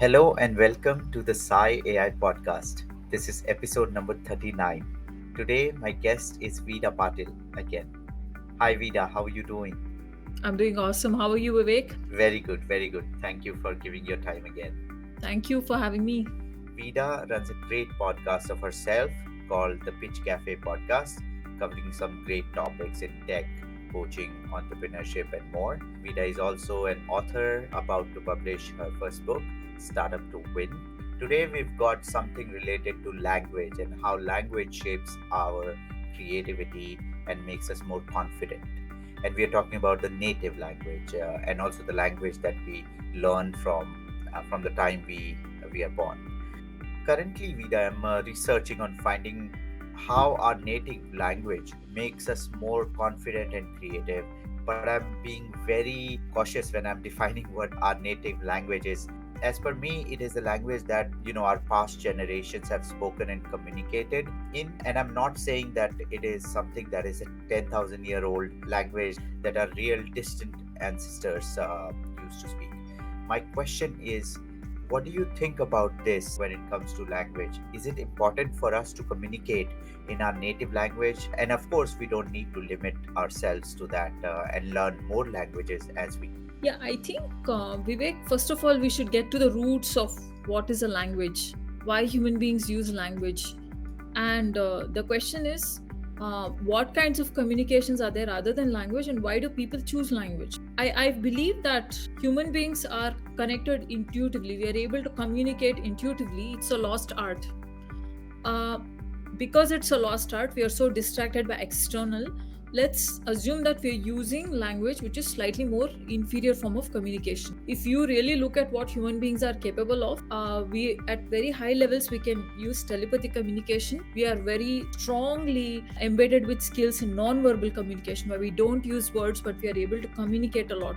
Hello and welcome to the SCI-AI Podcast. This is episode number 39. Today, my guest is Vida Patil again. Hi, Vida, how are you doing? I'm doing awesome. How are you, Vivek? Very good, very good. Thank you for giving your time again. Thank you for having me. Vida runs a great podcast of herself called the Pitch Cafe Podcast, covering some great topics in tech, coaching, entrepreneurship, and more. Vida is also an author about to publish her first book, Startup to Win. Today, we've got something related to language and how language shapes our creativity and makes us more confident. And we are talking about the native language and also the language that we learn from the time we are born. Currently, Vida, I'm researching on finding how our native language makes us more confident and creative. But I'm being very cautious when I'm defining what our native language is. As per me, it is the language that our past generations have spoken and communicated in. And I'm not saying that it is something that is a 10,000-year-old language that our real distant ancestors used to speak. My question is, what do you think about this when it comes to language? Is it important for us to communicate in our native language? And of course, we don't need to limit ourselves to that and learn more languages as we. Yeah, I think, Vivek, first of all, we should get to the roots of what is a language, why human beings use language. And the question is, what kinds of communications are there other than language, and why do people choose language? I believe that human beings are connected intuitively. We are able to communicate intuitively. It's a lost art. Uh, because it's a lost art, we are so distracted by external. Let's assume that we're using language which is slightly more inferior form of communication. If you really look at what human beings are capable of, we at very high levels we can use telepathic communication. We are very strongly embedded with skills in non-verbal communication, where we don't use words but we are able to communicate a lot.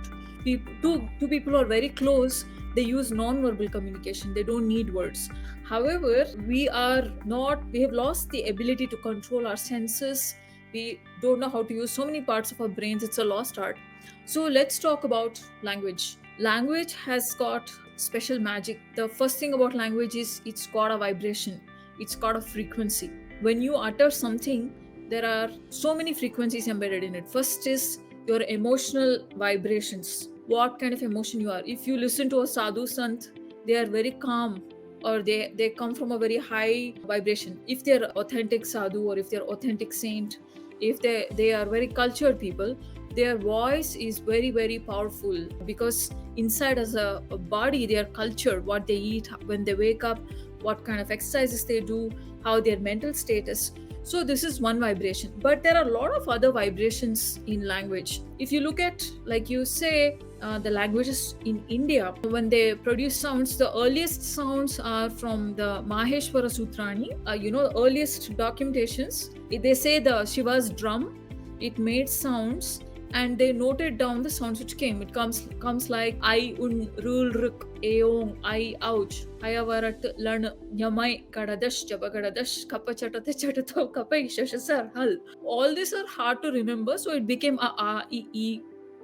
Two people who are very close, they use non-verbal communication. They don't need words. However, we have lost the ability to control our senses. We don't know how to use so many parts of our brains. It's a lost art. So let's talk about language. Language has got special magic. The first thing about language is it's got a vibration, it's got a frequency. When you utter something, there are so many frequencies embedded in it. First is your emotional vibrations. What kind of emotion you are. If you listen to a sadhu sant, they are very calm, or they come from a very high vibration. If they're authentic sadhu, or if they're authentic saint, if they are very cultured people, their voice is very, very powerful, because inside as a body they are cultured. What they eat, when they wake up, what kind of exercises they do, how their mental status. So this is one vibration, but there are a lot of other vibrations in language. If you look at, like you say, the languages in India, when they produce sounds, the earliest sounds are from the Maheshwara Sutrani. The earliest documentations, they say the Shiva's drum, it made sounds, and they noted down the sounds which came. It comes like I un rul ruk eong I ouch ayavarat lan nyamai kadadash jabagadash kapachata chatato kapai shashasar hal. All these are hard to remember, so it became a I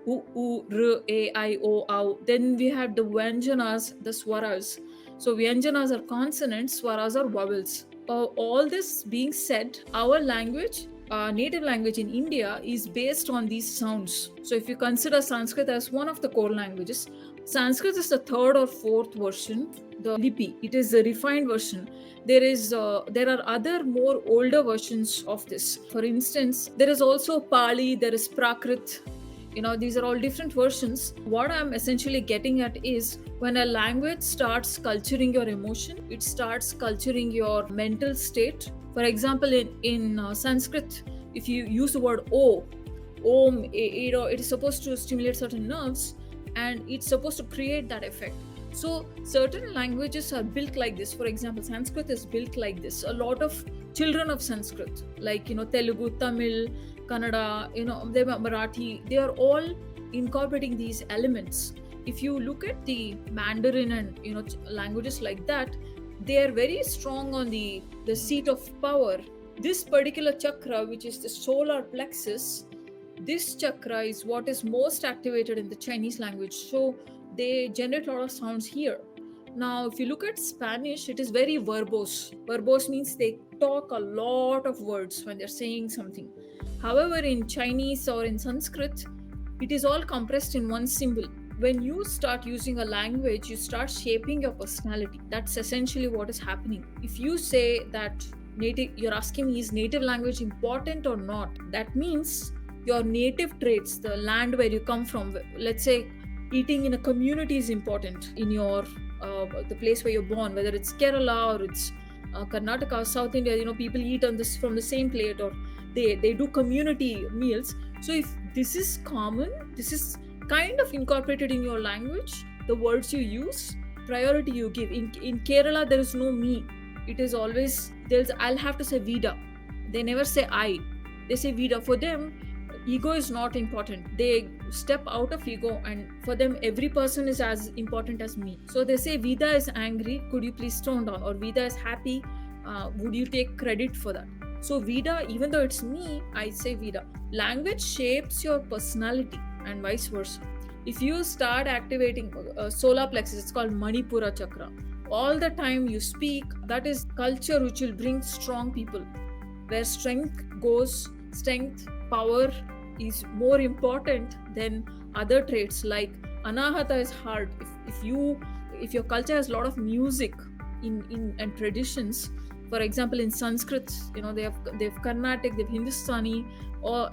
u r a I o au. Then we had the vyanjanas, the swaras. So vyanjanas are consonants, swaras are vowels. All this being said, our language, native language in India, is based on these sounds. So if you consider Sanskrit as one of the core languages, Sanskrit is the third or fourth version, the Lipi. It is the refined version. There are other more older versions of this. For instance, there is also Pali, there is Prakrit. These are all different versions. What I'm essentially getting at is, when a language starts culturing your emotion, it starts culturing your mental state. For example, in Sanskrit, if you use the word om, it is supposed to stimulate certain nerves, and it's supposed to create that effect. So certain languages are built like this. For example, Sanskrit is built like this. A lot of children of Sanskrit, like Telugu, Tamil, Kannada, Marathi, they are all incorporating these elements. If you look at the Mandarin and languages like that, they are very strong on the seat of power. This particular chakra, which is the solar plexus, this chakra is what is most activated in the Chinese language. So they generate a lot of sounds here. Now, if you look at Spanish, it is very verbose. Verbose means they talk a lot of words when they're saying something. However, in Chinese or in Sanskrit, it is all compressed in one symbol. When you start using a language, you start shaping your personality. That's essentially what is happening. If you say that you're asking me, is native language important or not? That means your native traits, the land where you come from, let's say eating in a community is important in your the place where you're born, whether it's Kerala or it's Karnataka, South India. People eat on this from the same plate, or they do community meals. So if this is common, this is kind of incorporated in your language, the words you use, priority you give. In Kerala, there is no me. It is always I'll have to say Vida. They never say I. They say Vida. For them, ego is not important. They step out of ego, and for them every person is as important as me. So they say Vida is angry, could you please tone down? Or Vida is happy, would you take credit for that? So Vida, even though it's me, I say Vida. Language shapes your personality and vice versa. If you start activating solar plexus, it's called Manipura chakra, all the time you speak, that is culture which will bring strong people. Where strength goes, strength, power is more important than other traits. Like anahata is hard. If your culture has a lot of music in and traditions, for example in Sanskrit, they have Carnatic, they have Hindustani, or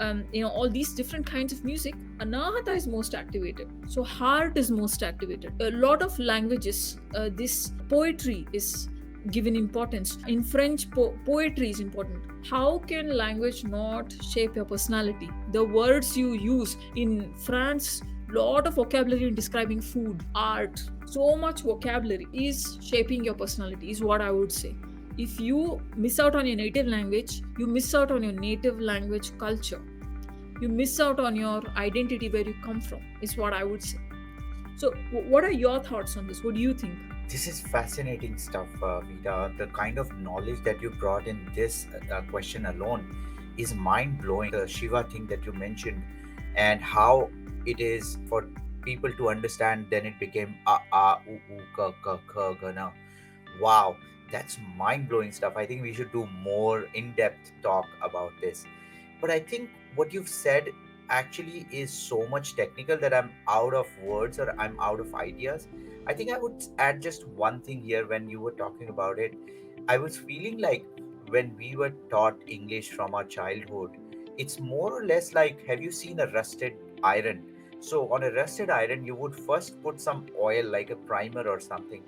all these different kinds of music. Anahata is most activated, so heart is most activated. A lot of languages, this poetry is given importance. In French, poetry is important. How can language not shape your personality? The words you use in France, lot of vocabulary in describing food, art, so much vocabulary is shaping your personality, is what I would say. If you miss out on your native language, you miss out on your native language culture. You miss out on your identity, where you come from, is what I would say. So what are your thoughts on this? What do you think? This is fascinating stuff, Vida. The kind of knowledge that you brought in this question alone is mind blowing. The Shiva thing that you mentioned, and how it is for people to understand, then it became gana. Wow, that's mind blowing stuff. I think we should do more in depth talk about this. But I think what you've said actually is so much technical that I'm out of words, or I'm out of ideas. I think I would add just one thing here. When you were talking about it, I was feeling like when we were taught English from our childhood, it's more or less like, have you seen a rusted iron? So, on a rusted iron, you would first put some oil, like a primer or something.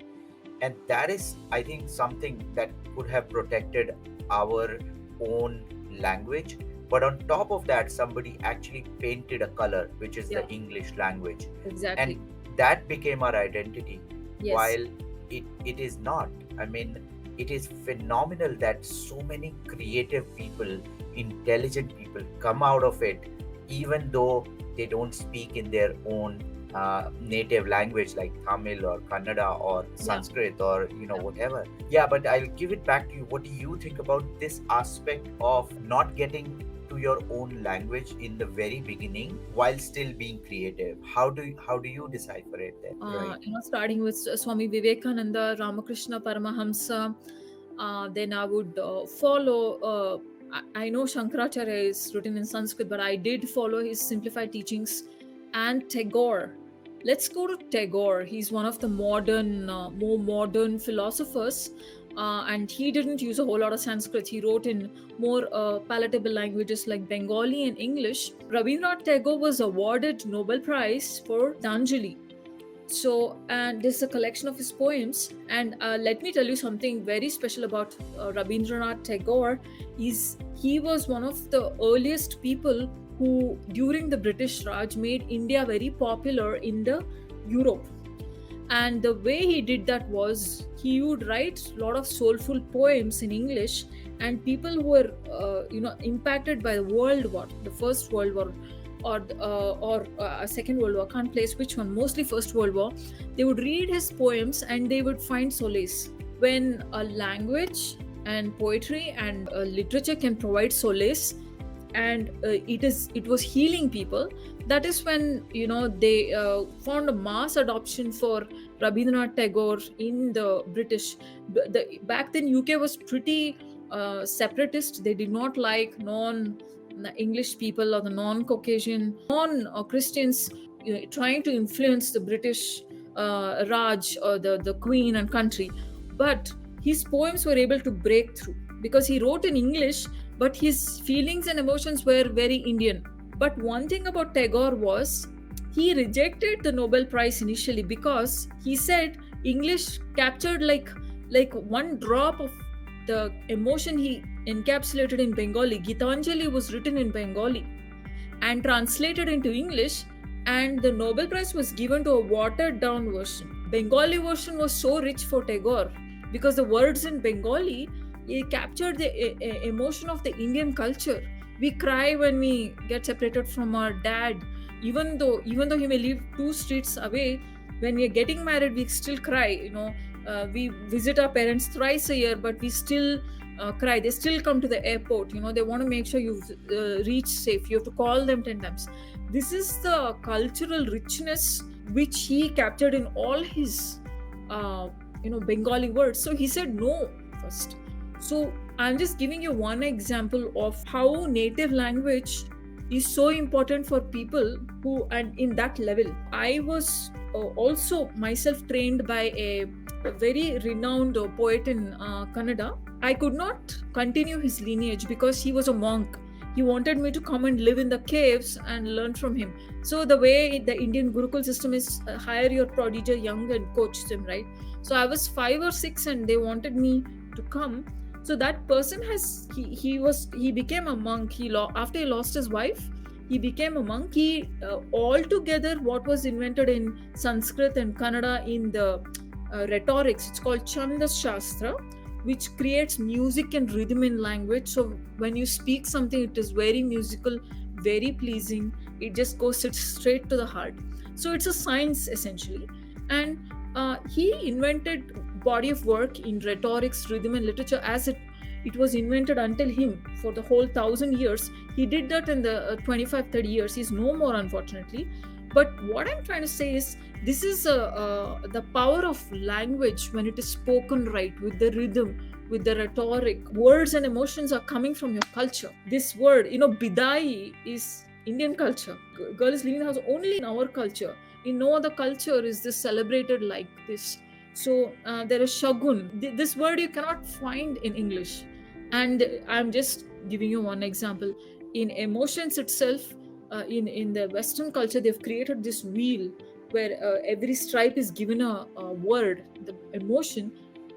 And that is, I think, something that could have protected our own language. But on top of that, somebody actually painted a color, which is the English language. Exactly. And that became our identity. Yes. While it is not. I mean, it is phenomenal that so many creative people, intelligent people come out of it, even though they don't speak in their own native language like Tamil or Kannada or Sanskrit or whatever. Yeah, but I'll give it back to you. What do you think about this aspect of not getting to your own language in the very beginning while still being creative? How do you decipher it then? Right. Starting with Swami Vivekananda, Ramakrishna Paramahamsa, then I would follow. I know Shankaracharya is written in Sanskrit, but I did follow his simplified teachings, and Tagore. Let's go to Tagore. He's one of the more modern philosophers, and he didn't use a whole lot of Sanskrit. He wrote in more palatable languages like Bengali and English. Rabindranath Tagore was awarded Nobel Prize for Danjali. So, and this is a collection of his poems. And let me tell you something very special about Rabindranath Tagore. He was one of the earliest people who, during the British Raj, made India very popular in the Europe. And the way he did that was, he would write a lot of soulful poems in English, and people who were impacted by the World War, the First World War, or a Second World War, can't place which one, mostly First World War, they would read his poems and they would find solace. When a language and poetry and literature can provide solace, and it was healing people, That is when they found a mass adoption for Rabindranath Tagore in the British. Back then UK was pretty separatist. They did not like non English people or the non Caucasian, non Christians trying to influence the British Raj or the Queen and country. But his poems were able to break through because he wrote in English, but his feelings and emotions were very Indian. But one thing about Tagore was he rejected the Nobel Prize initially because he said English captured like one drop of the emotion he encapsulated in Bengali. Gitanjali was written in Bengali and translated into English, and the Nobel Prize was given to a watered down version. Bengali version was so rich for Tagore because the words in Bengali captured the emotion of the Indian culture. We cry when we get separated from our dad, even though he may live 2 streets away. When we are getting married, we still cry. We visit our parents thrice a year, but we still cry. They still come to the airport. They want to make sure you've reached safe. You have to call them 10 times. This is the cultural richness which he captured in all his Bengali words. So he said no first. So I'm just giving you one example of how native language is so important for people who and in that level. I was also myself trained by a very renowned poet in Kannada. I could not continue his lineage because he was a monk. He wanted me to come and live in the caves and learn from him. So the way the Indian Gurukul system is hire your prodigy young and coach them, right? So I was 5 or 6 and they wanted me to come. So that person he became a monk. After he lost his wife, he became a monk. He altogether what was invented in Sanskrit and Kannada in the rhetorics, it's called Chandas Shastra, which creates music and rhythm in language. So when you speak something, it is very musical, very pleasing. It just goes straight to the heart. So it's a science essentially. And he invented body of work in rhetorics, rhythm and literature as it was invented until him for the whole 1,000 years. He did that in the 25-30 years. He's no more, unfortunately. But what I'm trying to say is this is the power of language when it is spoken right, with the rhythm, with the rhetoric. Words and emotions are coming from your culture. This word, bidai is Indian culture. Girl is leaving the house only in our culture. In no other culture is this celebrated like this. So there is shagun. This word you cannot find in English. And I'm just giving you one example. In emotions itself, in the Western culture, they've created this wheel where every stripe is given a word, the emotion.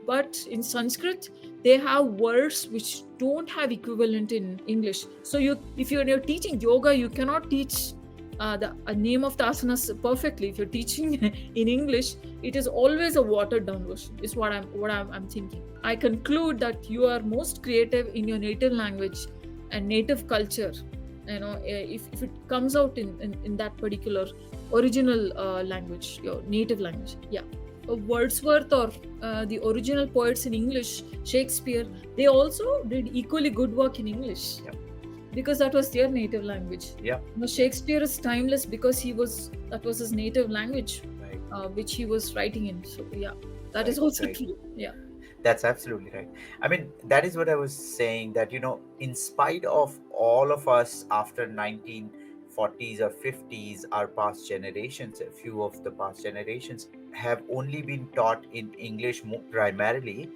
But in Sanskrit, they have words which don't have equivalent in English. So if you're teaching yoga, you cannot teach the name of the asanas perfectly. If you're teaching in English, it is always a watered down version, is what I'm thinking. I conclude that you are most creative in your native language and native culture. If it comes out in that particular original language, your native language. Yeah. Wordsworth or the original poets in English, Shakespeare, they also did equally good work in English. Yeah. Because that was their native language. Yeah. Shakespeare is timeless because that was his native language, right. Which he was writing in. So yeah, that is also true. Yeah. That's absolutely right. I mean, that is what I was saying, that, in spite of all of us after 1940s or 50s, our past generations, a few of the past generations have only been taught in English primarily,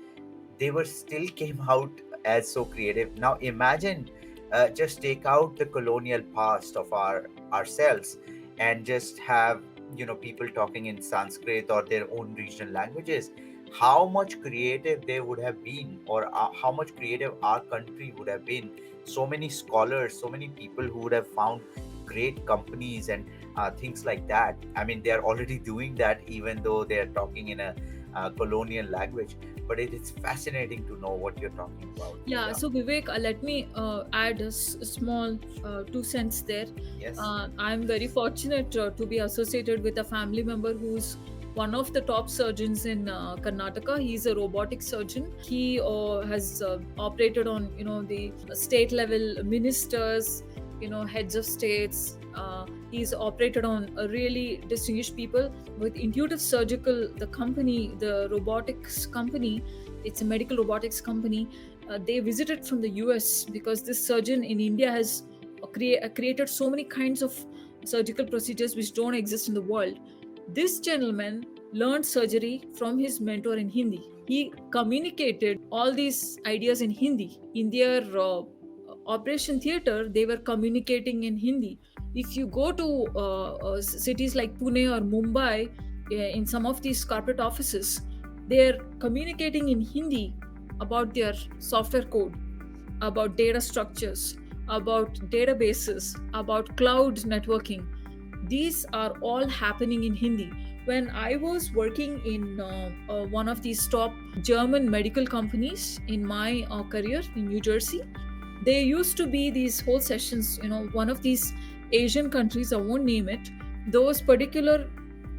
they were still came out as so creative. Now imagine, just take out the colonial past of ourselves and just have people talking in Sanskrit or their own regional languages. How much creative they would have been, or how much creative our country would have been. So many scholars, so many people who would have found great companies and things like that. I mean, they are already doing that, even though they are talking in a colonial language. But it is fascinating to know what you're talking about. Yeah. So Vivek, let me add a small 2 cents there. Yes. I'm very fortunate to be associated with a family member who's one of the top surgeons in Karnataka. He's a robotic surgeon. He has operated on the state level ministers, heads of states, He's operated on a really distinguished people with Intuitive Surgical, the company, the robotics company. It's a medical robotics company. They visited from the US because this surgeon in India has created so many kinds of surgical procedures which don't exist in the world. This gentleman learned surgery from his mentor in Hindi. He communicated all these ideas in Hindi. In their operation theater, they were communicating in Hindi. If you go to cities like Pune or Mumbai, in some of these corporate offices, they're communicating in Hindi about their software code, about data structures, about databases, about cloud networking. These are all happening in Hindi. When I was working in one of these top German medical companies in my career in New Jersey, there used to be these whole sessions. One of these Asian countries, I won't name it, those particular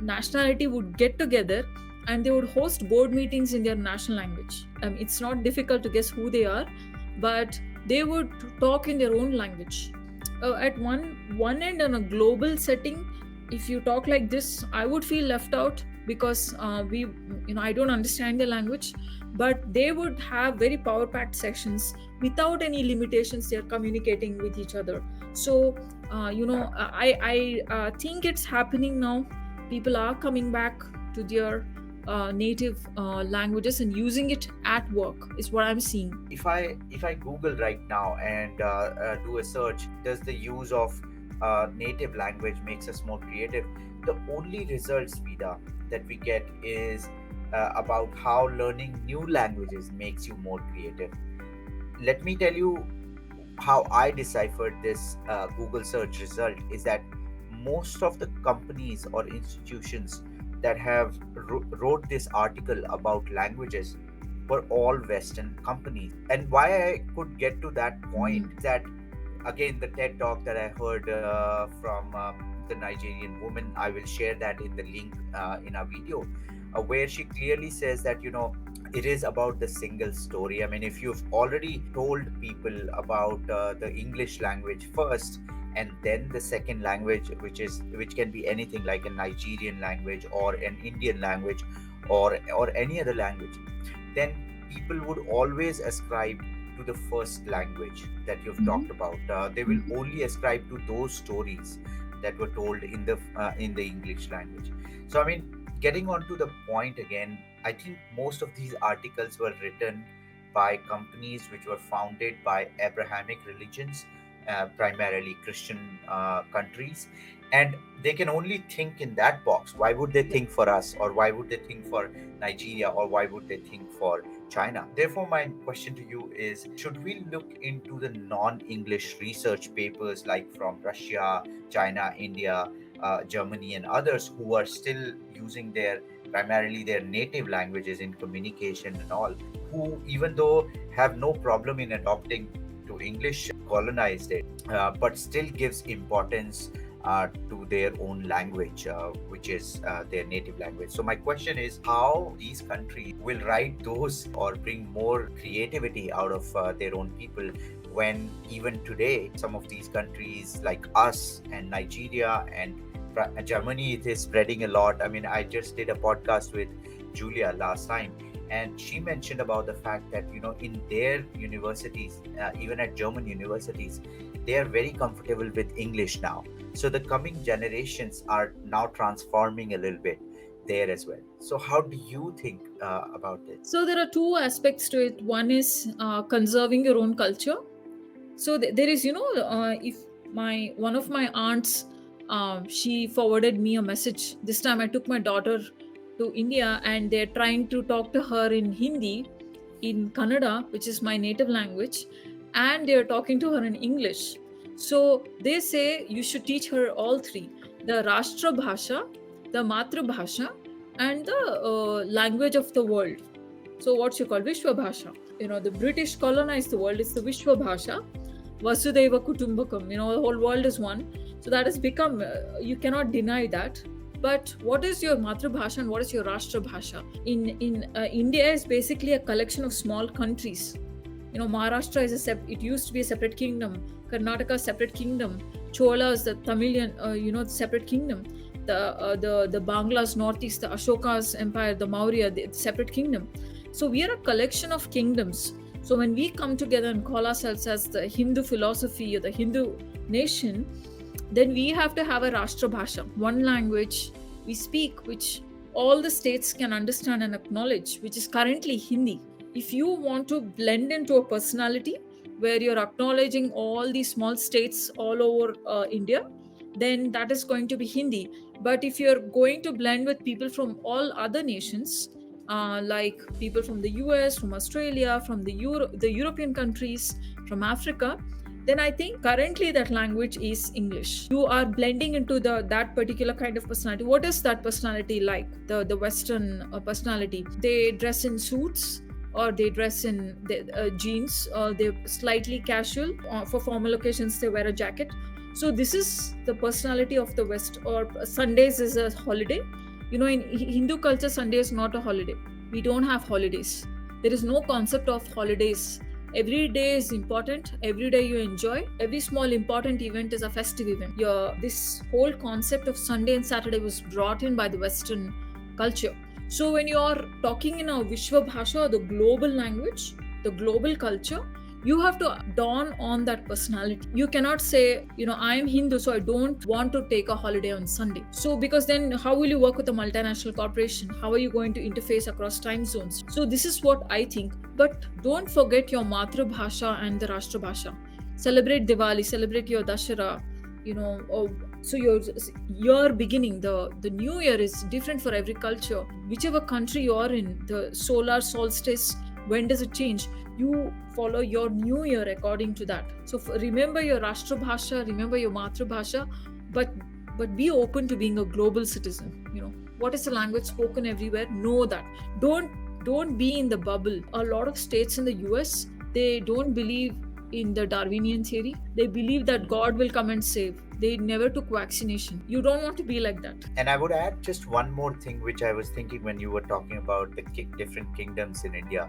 nationality would get together and they would host board meetings in their national language. It's not difficult to guess who they are, but they would talk in their own language. At one end, on a global setting, if you talk like this, I would feel left out because I don't understand the language. But they would have very power packed sections without any limitations. They're communicating with each other. So I think it's happening now. People are coming back to their native languages and using it at work is what I'm seeing. If I Google right now and do a search, does the use of native language makes us more creative? The only results, Vida, that we get is about how learning new languages makes you more creative. Let me tell you how I deciphered this Google search result is that most of the companies or institutions that have wrote this article about languages were all Western companies. And why I could get to that point is that, again, the TED talk that I heard from the Nigerian woman, I will share that in the link in our video, where she clearly says that, it is about the single story. I mean, if you've already told people about the English language first, and then the second language, which can be anything like a Nigerian language or an Indian language or any other language, then people would always ascribe to the first language that you've talked about. They will only ascribe to those stories that were told in the English language. So I mean, getting on to the point again, I think most of these articles were written by companies which were founded by Abrahamic religions, primarily Christian countries, and they can only think in that box. Why would they think for us, or why would they think for Nigeria, or why would they think for China? Therefore, my question to you is, should we look into the non-English research papers like from Russia, China, India, Germany, and others who are still using primarily their native languages in communication and all, who even though have no problem in adopting to English, colonized it, but still gives importance to their own language, which is their native language. So my question is, how these countries will write those or bring more creativity out of their own people, when even today some of these countries like us and Nigeria and Germany, it is spreading a lot. I mean, I just did a podcast with Julia last time, and she mentioned about the fact that in their universities, even at German universities, they are very comfortable with English now. So the coming generations are now transforming a little bit there as well. So how do you think about this? So there are two aspects to it. One is conserving your own culture. So there is, if one of my aunts, she forwarded me a message. This time I took my daughter to India and they're trying to talk to her in Hindi, in Kannada, which is my native language, and they're talking to her in English. So they say you should teach her all three: the Rashtra Bhasha, the Matra Bhasha, and the language of the world. So what you call Vishwa Bhasha. The British colonized the world. It's the Vishwa Bhasha. Vasudhaiva Kutumbakam. The whole world is one. So that has become, you cannot deny that. But what is your Matrabhasha and what is your Rashtra Bhasha? In India is basically a collection of small countries. Maharashtra it used to be a separate kingdom. Karnataka, separate kingdom. Cholas, the Tamilian, separate kingdom. The Banglas northeast, the Ashoka's empire, the Maurya, the separate kingdom. So we are a collection of kingdoms. So when we come together and call ourselves as the Hindu philosophy or the Hindu nation, then we have to have a Rashtra Bhasha, one language we speak, which all the states can understand and acknowledge, which is currently Hindi. If you want to blend into a personality where you're acknowledging all these small states all over India, then that is going to be Hindi. But if you're going to blend with people from all other nations, like people from the US, from Australia, from the European countries, from Africa, then I think currently that language is English. You are blending into that particular kind of personality. What is that personality like? The Western personality. They dress in suits, or they dress in jeans, or they're slightly casual. For formal occasions, they wear a jacket. So this is the personality of the West. Or Sundays is a holiday. In Hindu culture, Sunday is not a holiday. We don't have holidays. There is no concept of holidays. Every day is important. Every day you enjoy. Every small important event is a festive event. This whole concept of Sunday and Saturday was brought in by the Western culture. So when you are talking in a Vishwa Bhasha, the global language, the global culture, you have to dawn on that personality. You cannot say, I am Hindu, so I don't want to take a holiday on Sunday. So because then how will you work with a multinational corporation? How are you going to interface across time zones? So this is what I think. But don't forget your Matra Bhasha and the Rashtra Bhasha. Celebrate Diwali, celebrate your Dashara, so your beginning, the new year is different for every culture. Whichever country you are in, the solar solstice, when does it change? You follow your new year according to that. So remember your Rashtra Bhasha, remember your Matra Bhasha, but be open to being a global citizen. What is the language spoken everywhere? Know that. Don't be in the bubble. A lot of states in the US, they don't believe in the Darwinian theory. They believe that God will come and save. They never took vaccination. You don't want to be like that. And I would add just one more thing, which I was thinking when you were talking about the different kingdoms in India.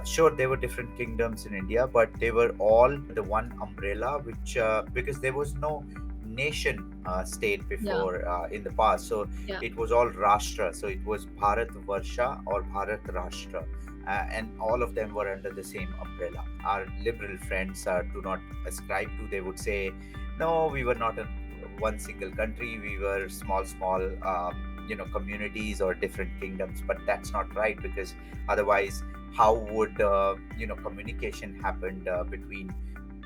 Sure, there were different kingdoms in India, but they were all the one umbrella, which because there was no nation state before in the past. So it was all Rashtra. So it was Bharat Varsha or Bharat Rashtra. And all of them were under the same umbrella. Our liberal friends do not ascribe to. They would say, no, we were not in one single country. We were small communities or different kingdoms. But that's not right, because otherwise, how would communication happen between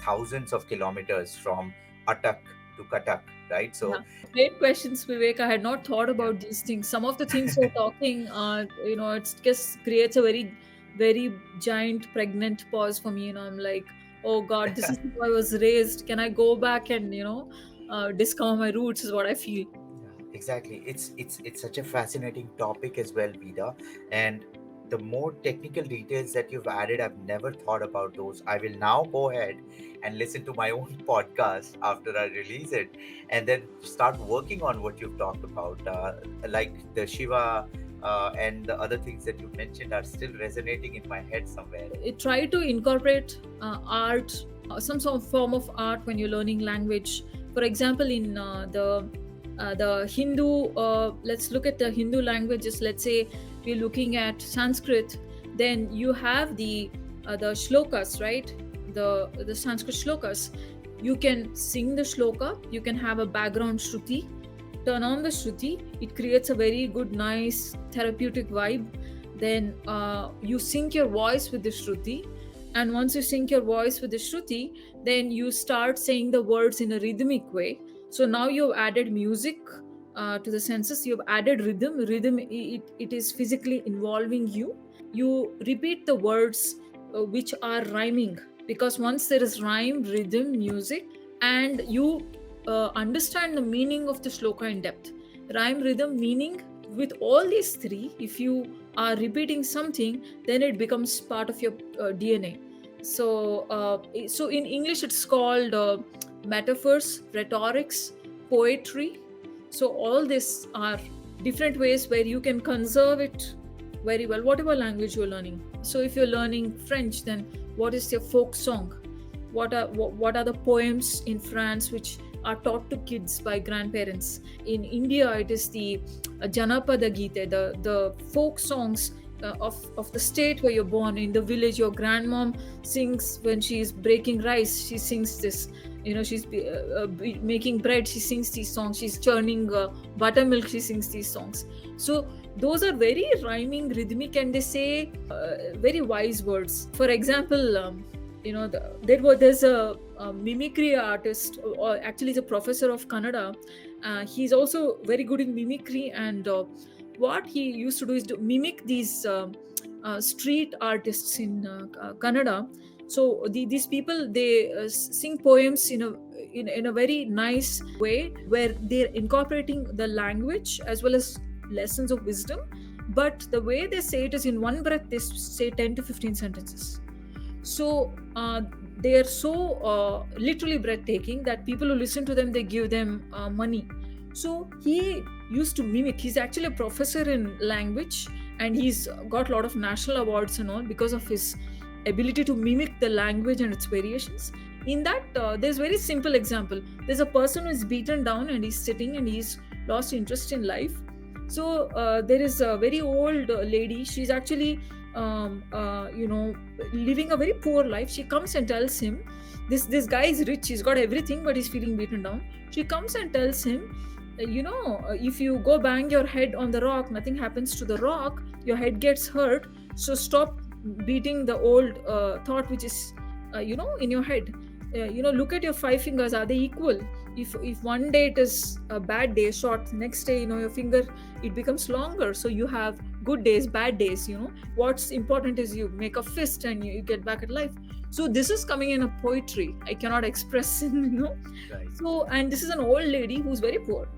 thousands of kilometers from Atak to Katak, right? So great questions, Vivek. I had not thought about these things. Some of the things you're talking, it just creates a very, very giant pregnant pause for me. I'm like, oh God, this is how I was raised. Can I go back and discover my roots? Is what I feel. Exactly. It's such a fascinating topic as well, Vida. And the more technical details that you've added, I've never thought about those. I will now go ahead and listen to my own podcast after I release it, and then start working on what you've talked about, like the Shiva and the other things that you mentioned are still resonating in my head somewhere. Try to incorporate art, some sort of form of art when you're learning language. For example, in the Hindu, let's look at the Hindu languages. Let's say we're looking at Sanskrit, then you have the shlokas, right? The Sanskrit shlokas. You can sing the shloka, you can have a background shruti, turn on the shruti, it creates a very good, nice therapeutic vibe. Then you sync your voice with the shruti, and once you sync your voice with the shruti, then you start saying the words in a rhythmic way. So now you've added music to the senses, you've added rhythm. It is physically involving you. You repeat the words which are rhyming, because once there is rhyme, rhythm, music, and you understand the meaning of the shloka in depth. Rhyme, rhythm, meaning, with all these three, if you are repeating something, then it becomes part of your DNA. So in English it's called metaphors, rhetorics, poetry. So all these are different ways where you can conserve it very well, whatever language you're learning. So if you're learning French, then what is your folk song? What are the poems in France which are taught to kids by grandparents. In India, it is the Janapada Gite, the folk songs of the state where you're born. In the village, your grandmom sings when she's breaking rice. She sings this. She's making bread. She sings these songs. She's churning buttermilk. She sings these songs. So those are very rhyming, rhythmic, and they say very wise words. For example, there's a mimicry artist, or actually he's a professor of Kannada. He's also very good in mimicry, and what he used to do is to mimic these street artists in Kannada. So these people, they sing poems in a very nice way, where they're incorporating the language as well as lessons of wisdom. But the way they say it is, in one breath they say 10 to 15 sentences. So they are so literally breathtaking that people who listen to them, they give them money. So he used to mimic. He's actually a professor in language, and he's got a lot of national awards and all because of his ability to mimic the language and its variations. In that, there's very simple example. There's a person who is beaten down and he's sitting and he's lost interest in life. So there is a very old lady. She's actually living a very poor life. She comes and tells him, this guy is rich, he's got everything, but he's feeling beaten down. She comes and tells him, if you go bang your head on the rock, nothing happens to the rock, your head gets hurt. So stop beating the old thought which is in your head. Look at your 5 fingers, are they equal? If one day it is a bad day, short, next day your finger, it becomes longer. So you have good days, bad days. What's important is you make a fist and you get back at life. So this is coming in a poetry I cannot express Right. So, and this is an old lady who's very poor,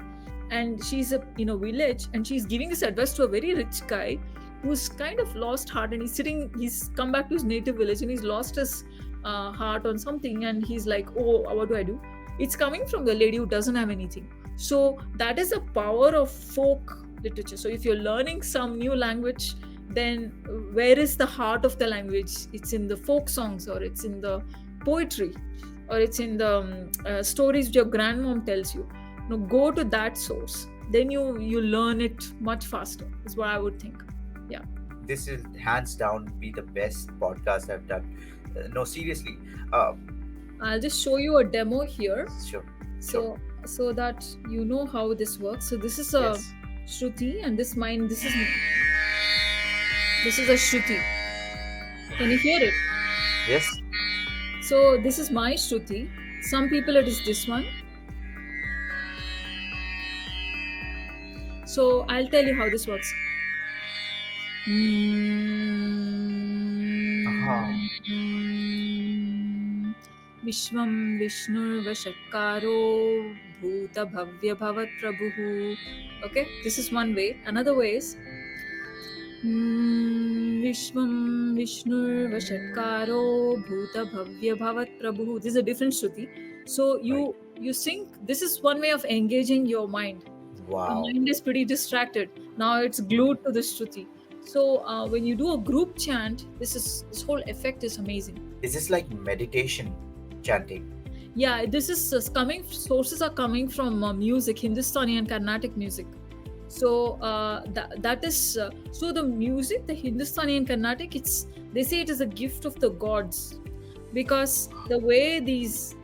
and she's in a village, and she's giving this advice to a very rich guy who's kind of lost heart, and he's come back to his native village, and he's lost his heart on something, and he's like, oh, what do I do? It's coming from the lady who doesn't have anything. So that is the power of folk literature. So if you're learning some new language, then where is the heart of the language? It's in the folk songs, or it's in the poetry, or it's in the stories your grandmom tells you. Go to that source, then you learn it much faster, is what I would think. Yeah. This is hands down be the best podcast I've done. No, seriously. I'll just show you a demo here, Sure. so that you know how this works. So this is a Yes. Shruti, and this is a Shruti. Can you hear it? Yes. So this is my Shruti. Some people it is this one. So I'll tell you how this works. Vishvam Vishnurvashatkaro Bhuta Bhavya Bhavat Prabhu. Okay, this is one way. Another way is Vishvam Vishnurvashatkaro Bhuta Bhavya Bhavat Prabhu. This is a different Shruti. So you sing. This is one way of engaging your mind. Wow. Your mind is pretty distracted. Now it's glued to the Shruti. So when you do a group chant, this whole effect is amazing. Is this like meditation chanting? Yeah, this is sources are coming from music, Hindustani and Carnatic music. So that is so the music, the Hindustani and Carnatic, they say it is a gift of the gods, because the way these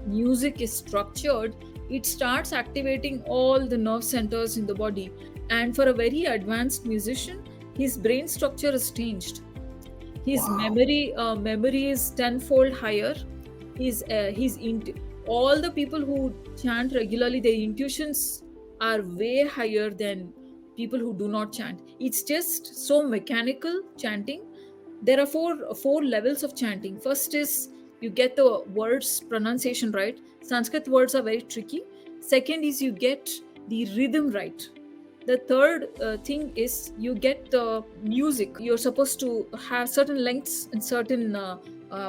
music is structured, it starts activating all the nerve centers in the body, and for a very advanced musician, his brain structure is changed. His Wow. memory is tenfold higher. All the people who chant regularly, their intuitions are way higher than people who do not chant. It's just so mechanical chanting. There are four levels of chanting. First is you get the words pronunciation right. Sanskrit words are very tricky. Second is you get the rhythm right. The third thing is you get the music. You're supposed to have certain lengths and certain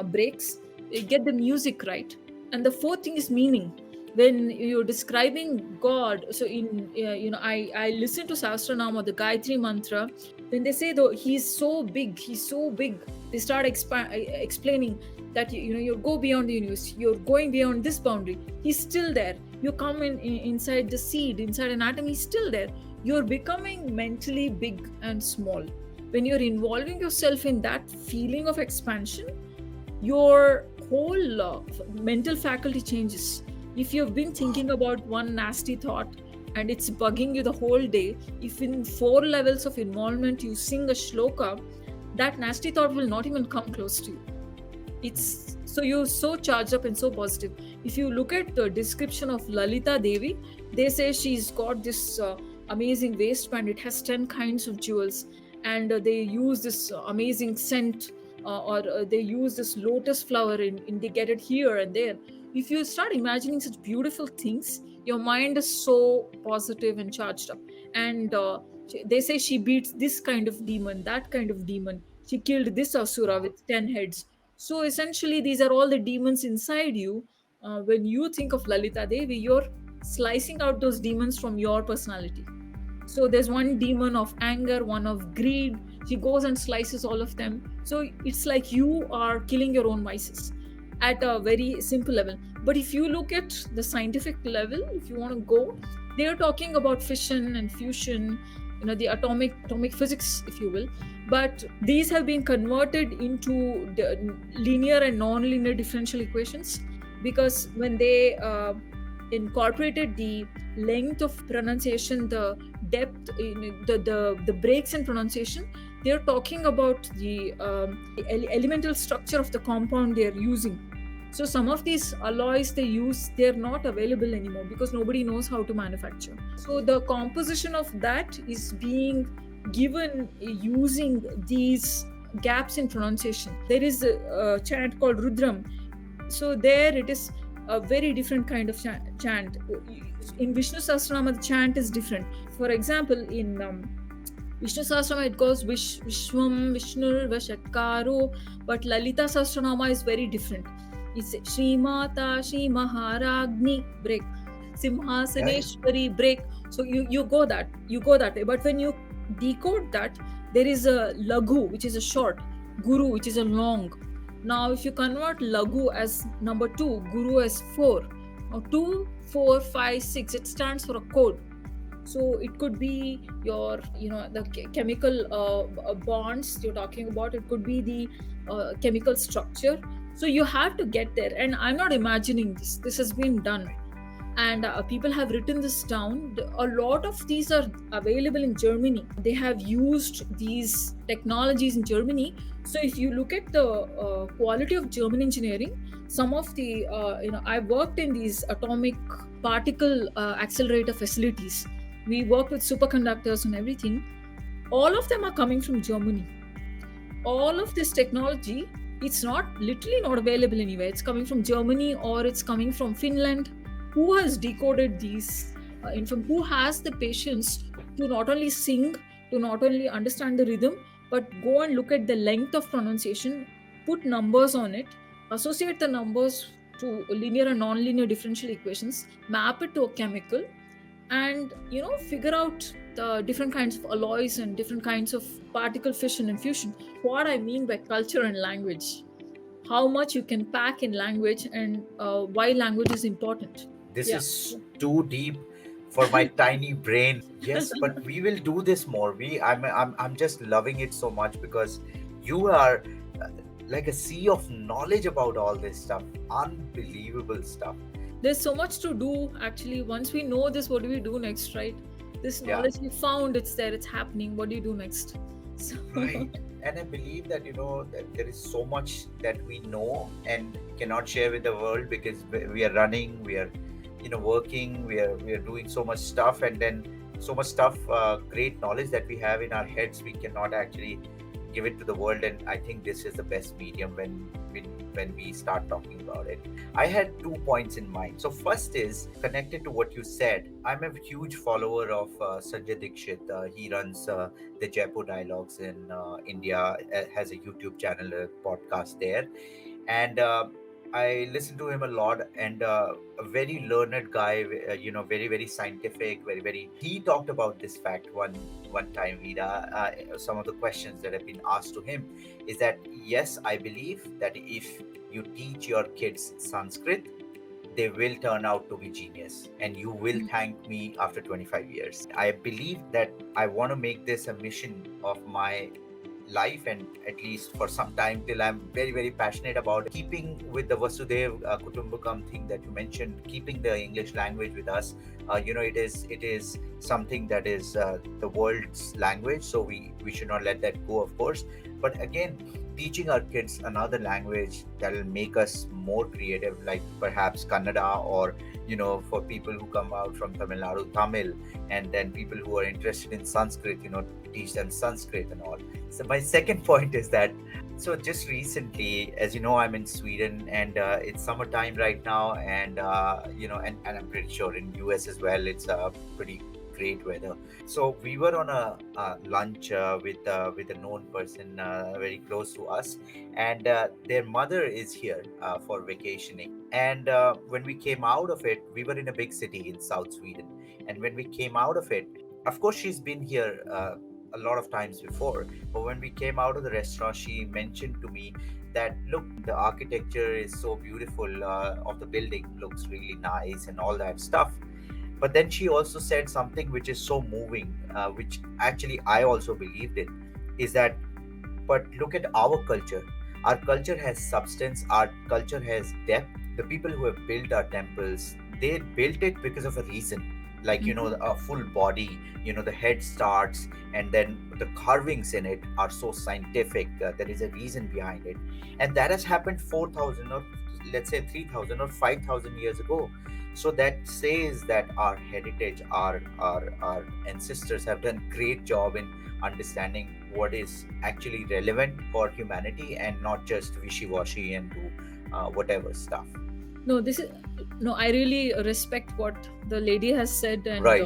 breaks. You get the music right. And the fourth thing is meaning. When you're describing God, so I listen to Sahasranama, the Gayatri mantra. When they say though he's so big, they start explaining that you go beyond the universe, you're going beyond this boundary. He's still there. You come inside the seed, inside an atom, he's still there. You're becoming mentally big and small. When you're involving yourself in that feeling of expansion, your whole mental faculty changes. If you've been thinking about one nasty thought and it's bugging you the whole day, if in 4 levels of involvement you sing a shloka, that nasty thought will not even come close to you. It's so you're so charged up and so positive. If you look at the description of Lalita Devi, they say she's got this amazing waistband. It has 10 kinds of jewels, and they use this amazing scent, or they use this lotus flower they get it here and there. If you start imagining such beautiful things, your mind is so positive and charged up. And they say she beats this kind of demon, that kind of demon. She killed this asura with 10 heads. So essentially, these are all the demons inside you. When you think of Lalita Devi, you're slicing out those demons from your personality. So there's one demon of anger, one of greed. She goes and slices all of them. So it's like you are killing your own vices at a very simple level. But if you look at the scientific level, if you want to go, they are talking about fission and fusion, the atomic physics, if you will. But these have been converted into the linear and non-linear differential equations, because when they incorporated the length of pronunciation, the depth, the breaks in pronunciation, they're talking about the elemental structure of the compound they're using. So some of these alloys they use, they're not available anymore because nobody knows how to manufacture. So the composition of that is being given using these gaps in pronunciation. There is a chant called Rudram. So there it is a very different kind of chant. In Vishnu Sahasranama, the chant is different. For example, in Vishnu Sahasranama, it goes Vishwam Vishnur Vashatkaro, but Lalita Sahasranama is very different. It's Shri Mata, Shri Maharagni, break. Simhasaneshwari, break. So you go that way. But when you decode that, there is a Laghu, which is a short, Guru, which is a long. Now, if you convert Laghu as number 2, Guru as 4, now 2, 4, 5, 6, it stands for a code. So it could be your, the chemical bonds you're talking about. It could be the chemical structure. So you have to get there. And I'm not imagining this. This has been done. And people have written this down. A lot of these are available in Germany. They have used these technologies in Germany. So if you look at the quality of German engineering, some of the, I worked in these atomic particle accelerator facilities. We worked with superconductors and everything. All of them are coming from Germany. All of this technology, it's literally not available anywhere. It's coming from Germany, or it's coming from Finland. Who has decoded these who has the patience to not only sing, to not only understand the rhythm, but go and look at the length of pronunciation, put numbers on it, associate the numbers to linear and non-linear differential equations, map it to a chemical, and figure out the different kinds of alloys and different kinds of particle fission and fusion. What I mean by culture and language, how much you can pack in language, and why language is important. This is too deep for my tiny brain. Yes, but we will do this more. I'm just loving it so much because you are like a sea of knowledge about all this stuff. Unbelievable stuff. There's so much to do actually. Once we know this, what do we do next, right? This knowledge we found, it's there, it's happening. What do you do next? So... Right. And I believe that that there is so much that we know and cannot share with the world because we are running, we are working, we are doing so much stuff, and then so much stuff, great knowledge that we have in our heads, we cannot actually give it to the world. And I think this is the best medium when we start talking about it. I had 2 points in mind. So first is connected to what you said. I'm a huge follower of Sanjay Dixit. He runs the Jaipur Dialogues in India, has a YouTube channel, a podcast there. And I listen to him a lot, and a very learned guy, very very scientific, very very. He talked about this fact one time. Vida, some of the questions that have been asked to him is that yes, I believe that if you teach your kids Sanskrit, they will turn out to be genius, and you will thank me after 25 years. I believe that I want to make this a mission of my life, and at least for some time, till I'm very very passionate about keeping with the Vasudev Kutumbakam thing that you mentioned, keeping the English language with us. It is something that is the world's language, so we should not let that go, of course. But again, teaching our kids another language that will make us more creative, like perhaps Kannada, or for people who come out from Tamil Nadu, Tamil, and then people who are interested in Sanskrit, teach them Sanskrit and all. So my second point is that, so just recently, as you know, I'm in Sweden, and it's summertime right now, and and I'm pretty sure in US as well, it's pretty great weather. So we were on a lunch with a known person very close to us, and their mother is here for vacationing. And when we came out of it, we were in a big city in South Sweden, and when we came out of it, of course, she's been here a lot of times before. But when we came out of the restaurant, she mentioned to me that, look, the architecture is so beautiful, of the building looks really nice and all that stuff. But then she also said something which is so moving, which actually I also believed in, is that, but look at our culture. Our culture has substance, our culture has depth. The people who have built our temples, they built it because of a reason. Like, a full body, the head starts, and then the carvings in it are so scientific. There is a reason behind it. And that has happened 4,000, or let's say 3,000 or 5,000 years ago. So that says that our heritage, our ancestors have done great job in understanding what is actually relevant for humanity, and not just wishy-washy and do whatever stuff. No, this is no. I really respect what the lady has said, and Right,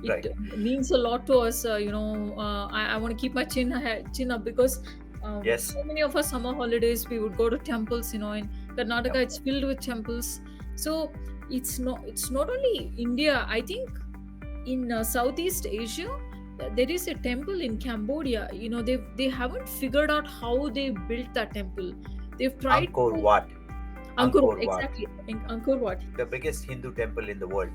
right. it means a lot to us. I want to keep my chin up, because Yes, so many of our summer holidays we would go to temples. In Karnataka, yep. it's filled with temples. So it's not only India. I think in Southeast Asia, there is a temple in Cambodia. They haven't figured out how they built that temple. They've tried Angkor to Wat. Angkor, Angkor Wat, exactly, in Angkor Wat. the biggest Hindu temple in the world.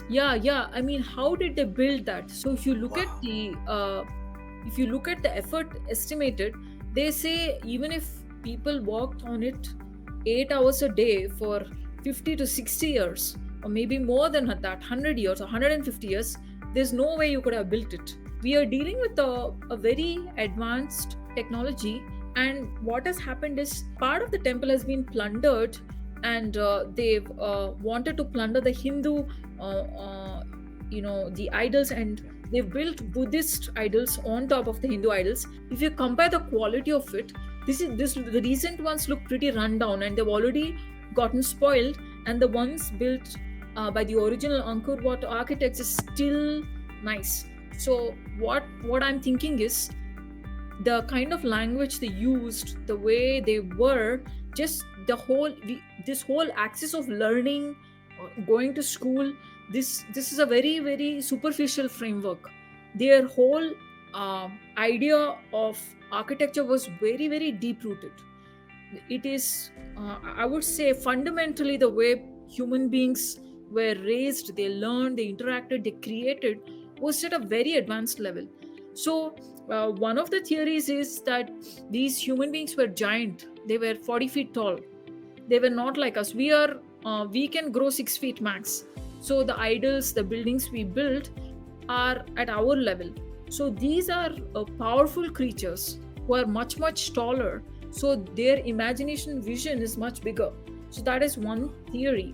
Yeah. I mean, how did they build that? So if you look at Wow. the effort estimated, they say even if people worked on it 8 hours a day for 50 to 60 years, or maybe more than that, 100 years or 150 years, there's no way you could have built it. We are dealing with a very advanced technology, and what has happened is part of the temple has been plundered, and they've wanted to plunder the Hindu, the idols, and they've built Buddhist idols on top of the Hindu idols. If you compare the quality of it, the recent ones look pretty run down, and they've already gotten spoiled, and the ones built by the original Angkor Wat architects is still nice. So what I'm thinking is, the kind of language they used, the way they were, just this whole axis of learning, going to school, this is a very very superficial framework. Their whole idea of architecture was very very deep rooted. It is, I would say, fundamentally the way human beings were raised, they learned, they interacted, they created, was at a very advanced level. So one of the theories is that these human beings were giant. They were 40 feet tall. They were not like us. We can grow 6 feet max. So the idols, the buildings we built are at our level. So these are powerful creatures who are much much taller, so their imagination vision is much bigger. So that is one theory.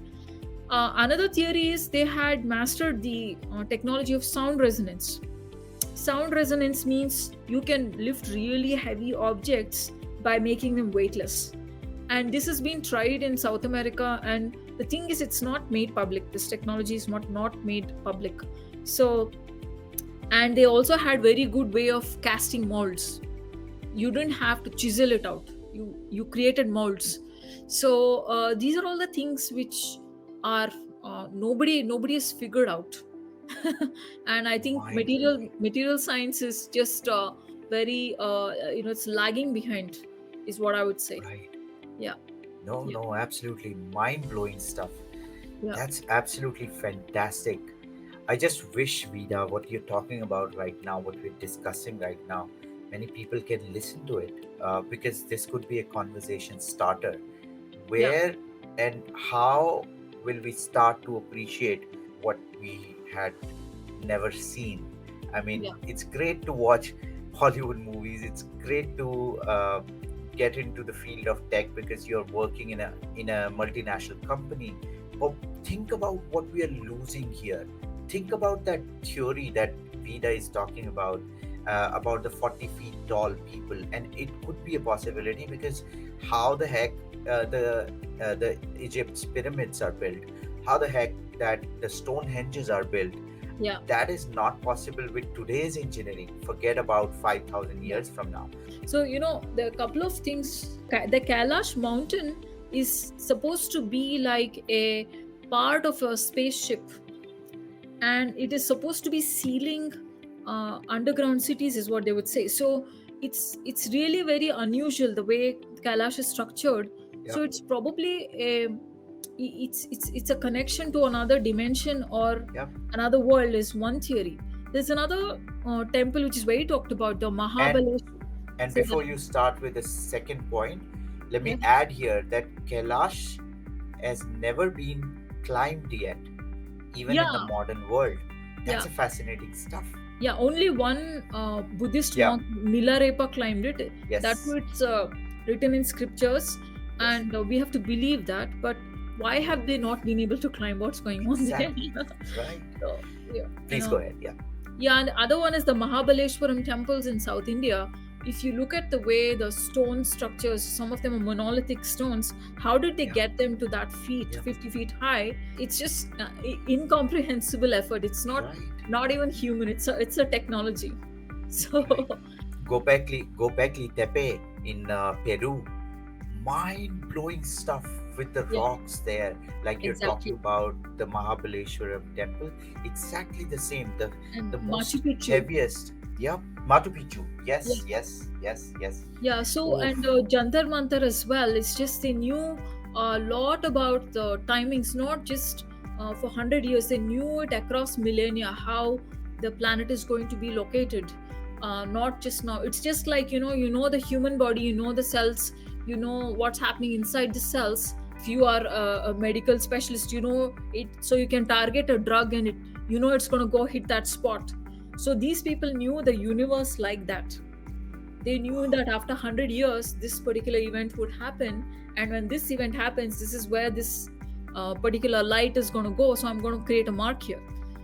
Another theory is they had mastered the technology of sound resonance. Sound resonance means you can lift really heavy objects by making them weightless, and this has been tried in South America. And the thing is, it's not made public. This technology is not made public. So, and they also had very good way of casting molds. You didn't have to chisel it out. You created molds. So these are all the things which are nobody has figured out. And I think Mind material blowing. material science is just very it's lagging behind, is what I would say. Right. Yeah. No, Yeah. no, absolutely mind blowing stuff. Yeah. That's absolutely fantastic. I just wish, Vida, what you're talking about right now, what we're discussing right now, many people can listen to it, because this could be a conversation starter. Yeah. Where and how will we start to appreciate what we had never seen? I mean, Yeah. it's great to watch Hollywood movies. It's great to get into the field of tech because you're working in a multinational company. But think about what we are losing here. Think about that theory that Vida is talking about the 40 feet tall people, and it could be a possibility because how the heck the Egypt's pyramids are built, how the heck that the stone henges are built, Yeah. that is not possible with today's engineering. Forget about 5,000 Yeah. years from now. So, there are a couple of things. The Kailash mountain is supposed to be like a part of a spaceship, and it is supposed to be sealing underground cities, is what they would say. So it's really very unusual the way Kailash is structured. Yep. So it's probably it's a connection to another dimension or Yep. another world, is one theory. There's another temple which is very talked about, the and Mahabaleshwar. and Say before that. you start with the second point, let Yeah. me add here that Kailash has never been climbed yet, even in the Yeah. modern world. That's Yeah. a fascinating stuff. Yeah, only one Buddhist Yeah. monk, Milarepa, climbed it. That Yes. too, it's written in scriptures, Yes. and we have to believe that. But why have they not been able to climb? What's going on there? Exactly. Right. So, yeah, Please go ahead. Yeah. yeah, and the other one is the Mahabaleshwaram temples in South India. If you look at the way the stone structures, some of them are monolithic stones. How did they Yeah. get them to that feet, Yeah. 50 feet high? It's just incomprehensible effort. It's Right. not even human. It's a technology. So Right. Gobekli Tepe in Peru. Mind blowing stuff with the yeah, rocks there. Like you're talking exactly. about the Mahabaleshwaram temple. Exactly the same. And The Machu most Picchu. heaviest. Yep. Machu Picchu. Yeah. Yes, yes, yes, yes. Yeah, so Oof. and Jantar Mantar as well. It's just they knew a lot about the timings, not just for 100 years. They knew it across millennia how the planet is going to be located. Not just now. It's just like the human body, the cells, what's happening inside the cells. If you are a medical specialist, you know it, so you can target a drug and it's going to go hit that spot. So these people knew the universe like that. They knew that after 100 years this particular event would happen, and when this event happens, this is where this particular light is going to go, so I'm going to create a mark here.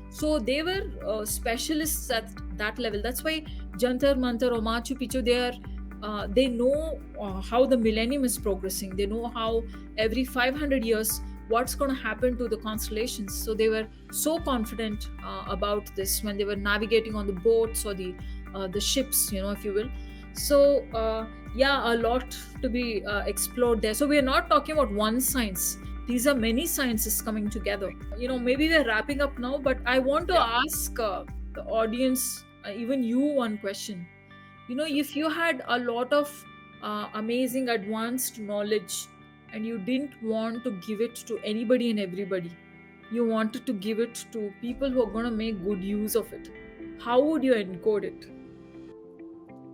So they were specialists at that level. That's why Jantar Mantar or Machu Picchu, they know how the millennium is progressing. They know how every 500 years what's going to happen to the constellations. So they were so confident about this when they were navigating on the boats or the ships, if you will. So yeah, a lot to be explored there. So we are not talking about one science. These are many sciences coming together. Maybe we're wrapping up now, but I want to Yeah. ask the audience, even you, one question. If you had a lot of amazing advanced knowledge and you didn't want to give it to anybody and everybody, you wanted to give it to people who are going to make good use of it, how would you encode it?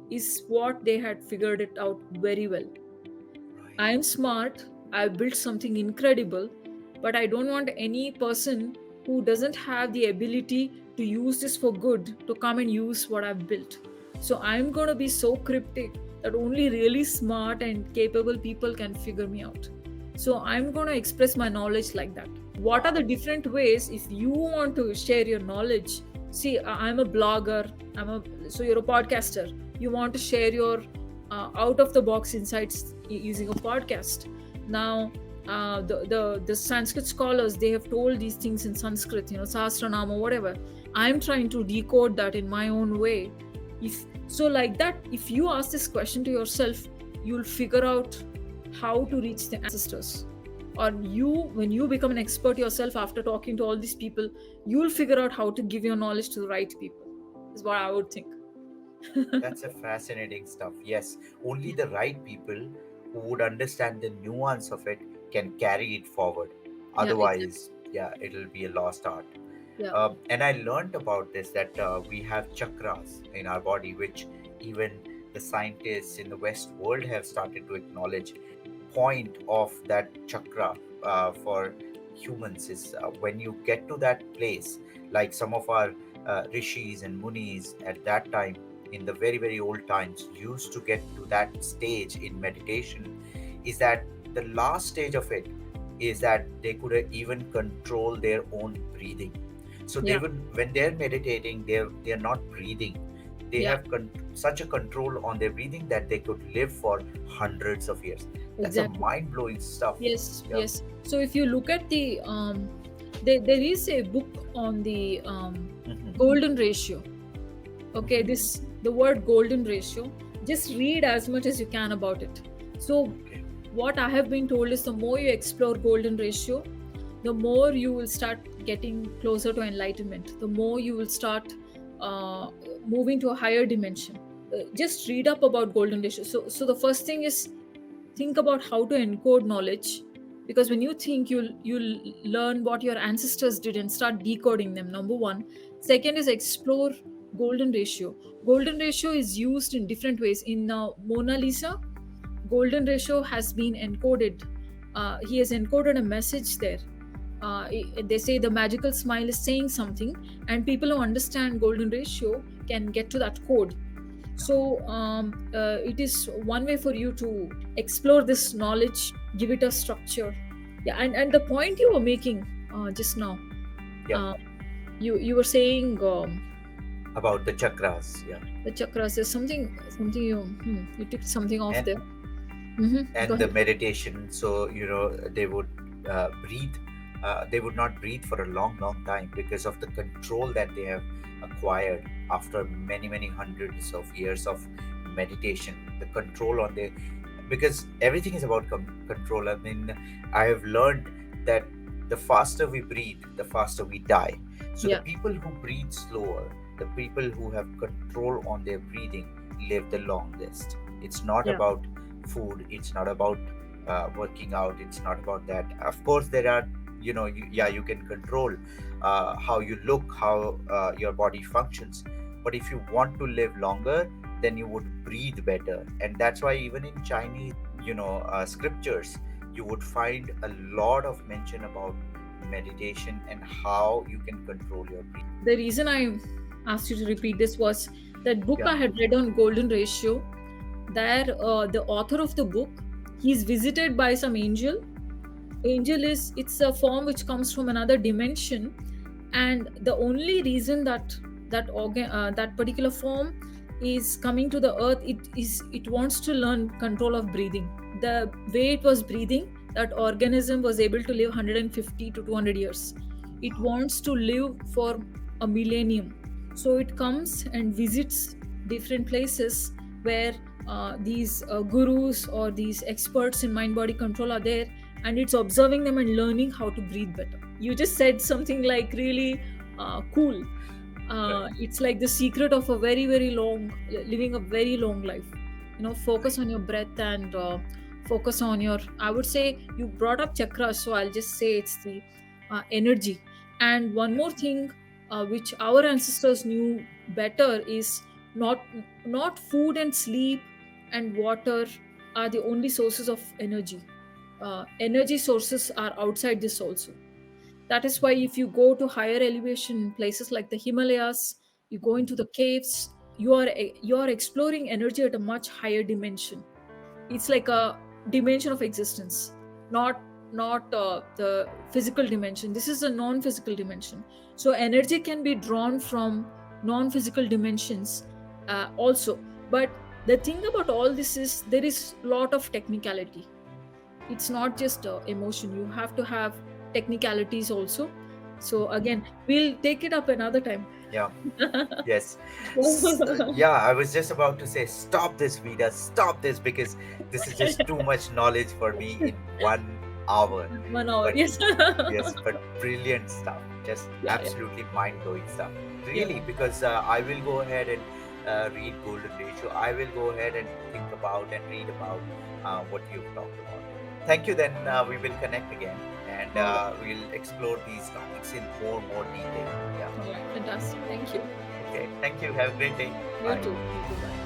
Is what they had figured it out very well. I am smart, I've built something incredible, but I don't want any person who doesn't have the ability to use this for good to come and use what I've built. So I'm going to be so cryptic that only really smart and capable people can figure me out. So I'm going to express my knowledge like that. What are the different ways if you want to share your knowledge? See, I'm a blogger, so you're a podcaster. You want to share your out of the box insights using a podcast. Now the Sanskrit scholars, they have told these things in Sanskrit, Sahasranama, whatever. I'm trying to decode that in my own way. If so, like that, if you ask this question to yourself, you'll figure out how to reach the ancestors. Or you, when you become an expert yourself after talking to all these people, you'll figure out how to give your knowledge to the right people, is what I would think. That's a fascinating stuff. Yes, only the right people who would understand the nuance of it can carry it forward. Yeah, exactly. Otherwise, yeah, it'll be a lost art. Yeah, And I learned about this that we have chakras in our body, which even the scientists in the West world have started to acknowledge. Point of that chakra for humans is when you get to that place, like some of our rishis and munis at that time, in the very, very old times, used to get to that stage in meditation, is that the last stage of it is that they could even control their own breathing. So they yeah, would, when they're meditating, they're not breathing. They yeah, have such a control on their breathing that they could live for hundreds of years. That's a exactly. mind blowing stuff. Yes, Yeah. yes. So if you look at the there is a book on the Hmm. golden ratio. Okay, Hmm. this the word golden ratio. Just read as much as you can about it. So Okay. what I have been told is the more you explore golden ratio, the more you will start getting closer to enlightenment. The more you will start uh, moving to a higher dimension. Just read up about golden ratio. So the first thing is think about how to encode knowledge, because when you think, you'll learn what your ancestors did and start decoding them. Number one. Second is explore golden ratio. Golden ratio is used in different ways. In Mona Lisa, golden ratio has been encoded. He has encoded a message there. They say the magical smile is saying something, and people who understand golden ratio can get to that code. So it is one way for you to explore this knowledge, give it a structure. Yeah, and the point you were making just now, Yeah. uh, you were saying About the chakras. Yeah. the chakras. There's something you took something off And there. Go and the ahead. meditation. So they would breathe. They would not breathe for a long, long time because of the control that they have acquired after many, many hundreds of years of meditation. The control on the, because everything is about control. I mean, I have learned that the faster we breathe, the faster we die. So the Yeah, people who breathe slower, the people who have control on their breathing, live the longest. It's not yeah, about food. It's not about working out. It's not about that. Of course, there are, yeah, you can control how you look, how your body functions. But if you want to live longer, then you would breathe better. And that's why even in Chinese, scriptures, you would find a lot of mention about meditation and how you can control your breathing. the reason I asked you to repeat this was that book Yeah. I had read on golden ratio. There the author of the book, he's visited by some angel. Angel is, it's a form which comes from another dimension, and the only reason that particular form is coming to the earth, it wants to learn control of breathing. The way it was breathing, that organism was able to live 150 to 200 years. It wants to live for a millennium. So it comes and visits different places where these gurus or these experts in mind body control are there, and it's observing them and learning how to breathe better. You just said something like really cool. Right. It's like the secret of a very, very long, living a very long life. Focus Right. on your breath and focus on your, I would say, you brought up chakras, so I'll just say it's the energy. And one Yeah. more thing, which our ancestors knew better, is not not food and sleep and water are the only sources of energy. Energy sources are outside this also. That is why if you go to higher elevation places like the Himalayas, you go into the caves, you are exploring energy at a much higher dimension. It's like a dimension of existence, not the physical dimension. This is a non-physical dimension. So energy can be drawn from non-physical dimensions also. But the thing about all this is there is a lot of technicality. It's not just emotion. You have to have technicalities also. So again, we'll take it up another time. Yeah. Yes. Yeah, I was just about to say, stop this, Vida, stop this, because this is just too much knowledge for me in 1 hour. 1 hour, But yes. yes, but brilliant stuff. Just Yeah, yeah, absolutely mind blowing stuff. yeah. Really, because I will go ahead and read Golden Ratio. I will go ahead and think about and read about what you've talked about. Thank you. Then we will connect again, and All right, we'll explore these topics in more detail. Yeah. all right, fantastic. Thank you. Okay. Thank you. Have a great day. You Bye. too. You too. Bye.